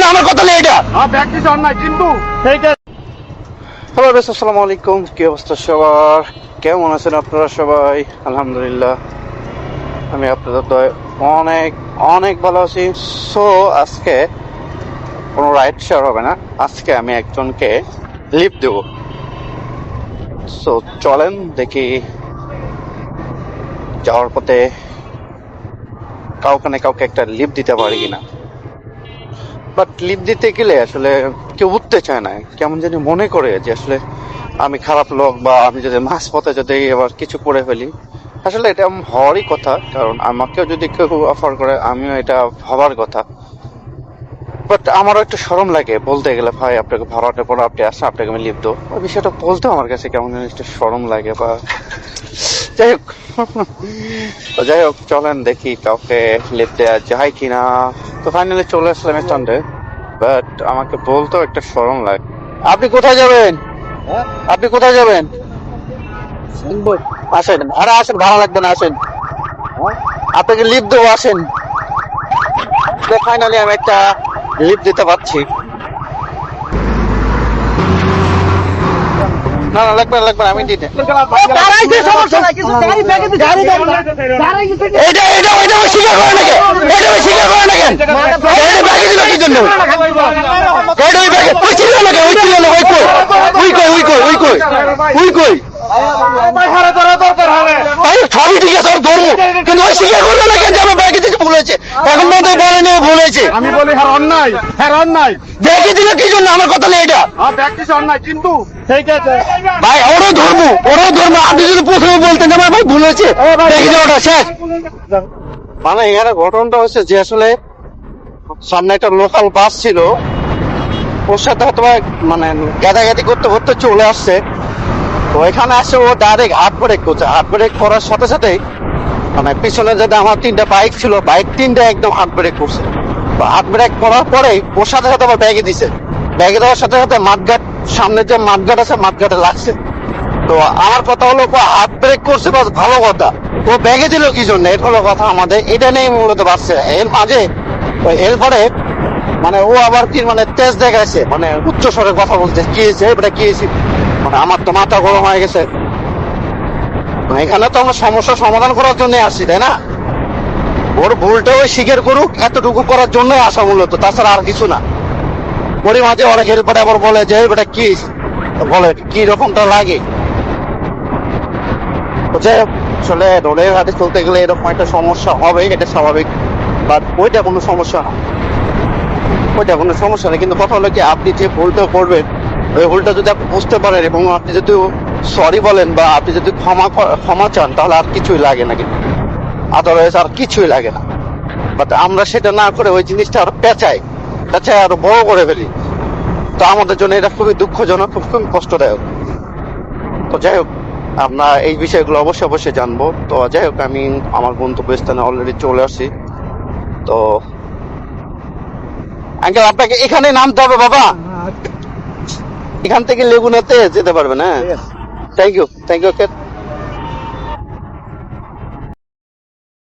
আমার কথা নেই এটা। হ্যালো বেশ, আসসালামু আলাইকুম। কি অবস্থা সবার? কেমন আছেন আপনারা সবাই? আলহামদুলিল্লাহ, আমি আপনাদের দয় অনেক অনেক ভালো আছি। সো আজকে কোনো রাইড শেয়ার হবে না, আজকে আমি একজনকে লিফট দেব। সো চলেন দেখি যাওয়ার পথে কাউকে না কাউকে একটা লিফট দিতে পারি কিনা। বাট লিফট দিতে গেলে আসলে কেউ উঠতে চায় না, কেমন জানি মনে করে যে আসলে আমি খারাপ লোক, বা আমি যদি মাঝ পথে যদি এবার কিছু করে ফেলি। আসলে এটা হওয়ারই কথা, কারণ আমাকেও যদি কেউ অফার করে আমিও এটা ভাবার কথা। বাট আমারও একটু শরম লাগে বলতে গেলে, ভাই আপনাকে ভাড়াটা পরে আপনি আসেন, আপনাকে আমি লিফট দেবো। ওই বিষয়টা বলতেও আমার কাছে কেমন যেন একটু শরম লাগে। বা যাই হোক, তো যাই হোক, চলেন দেখি কাউকে লিফট দেওয়া যায় কিনা। তো ফাইনালি চলে আসলাম স্ট্যান্ডে, বাট আমাকে বলতেও একটা শরম লাগে। আপনি কোথায় যাবেন? আপনি কোথায় যাবেন? আসেন, আরে আসেন, ভালো লাগবে না, আসেন, আপনাকে লিফট দেবো, আসেন। ফাইনালি আমি একটা লিফট দিতে পারছি। না না, লাগবে লাগবে, আমি দিতে। সবই ঠিক আছে, ধরবো, কিন্তু ওই স্বীকার করবে না কেন যে আমার ব্যাগে থেকে ভুল হয়েছে? এখন মতো বলেনি ভুল হয়েছে। আমি বলি হ্যাঁ অন্যায়, হ্যাঁ অন্যায়। দেখে দিল কি জন্য? আমার কথা নেই এটা। প্র্যাকটিস অন্যায়, কিন্তু ঠিক আছে ভাই, ওরও ধরবো, ওরও ধরবো। আপনি যদি প্রথমে বলতেন আমার ভাই ভুল হয়েছে, দেখে যাওয়াটা শেষ। মানে এখানে ঘটনাটা হচ্ছে যে আসলে সামনে একটা লোকাল বাস ছিল, ওর সাথে হয়তো মানে গাদাগাদি করতে করতে চলে আসছে। তো এখানে আসে ও ডাইরেক্ট হাত ব্রেক করছে। হাত ব্রেক করার সাথে সাথে মানে পিছনে যেটা আমার তিনটা বাইক ছিল, বাইক তিনটা একদম হাত ব্রেক করছে। তো হাত ব্রেক করার পরে ওর সাথে সাথে আবার ব্যাগে দিছে। ব্যাগে দেওয়ার সাথে সাথে মাঠঘাট, সামনে যে মাঠঘাট আছে মাঠঘাটে লাগছে। তো আমার কথা হলো, হাত ব্রেক করছে বাস, ভালো কথা। ও ব্যাগে দিল কি জন্য? এটা হলো কথা আমাদের, এটা নেই মূলত বাড়ছে। এর মাঝে এরপরে মানে ও আবার কি মানে তেজ দেখাইছে, মানে উচ্চ স্বরে কথা বলছে, কি হয়েছে এটা, কি হয়েছে? মানে আমার তো মাথা গরম হয়ে গেছে। এখানে তো আমরা সমস্যার সমাধান করার জন্য আসছি, তাই না? ওর ভুলটা ওই স্বীকার করুক, এতটুকু করার জন্যই আসা মূলত, তাছাড়া আর কিছু না। ওরই মাঝে অনেক এরপরে আবার বলে যে এটা কি বলে, কি রকমটা লাগে। আসলে রোডের হাটে চলতে গেলে এরকম একটা সমস্যা হবে, এটা স্বাভাবিক। বাট ওইটা কোনো সমস্যা না, ওইটা কোনো সমস্যা নেই। কিন্তু কথা হলো কি, আপনি যে ভুলটা করবেন, ওই ভুলটা যদি আপনি বুঝতে পারেন এবং আপনি যদি সরি বলেন বা আপনি যদি ক্ষমা চান, তাহলে আর কিছুই লাগে না। কিন্তু আদারওয়াইজ আর কিছুই লাগে না। বাট আমরা সেটা না করে ওই জিনিসটা আরো পেঁচাই আরো বড় করে ফেলি। তো আমাদের জন্য এটা খুবই দুঃখজনক, খুবই কষ্টদায়ক। তো যাই হোক, আমরা এই বিষয়গুলো অবশ্যই অবশ্যই জানবো। তো যাই হোক, আমি আমার গন্তব্যস্থানে অলরেডি চলে আসছি। তো আঙ্কেল, আপনাকে এখানে নামতে হবে বাবা, এখান থেকে লেগুনাতে যেতে পারবেন। হ্যাঁ, থ্যাংক ইউ, থ্যাংক ইউ।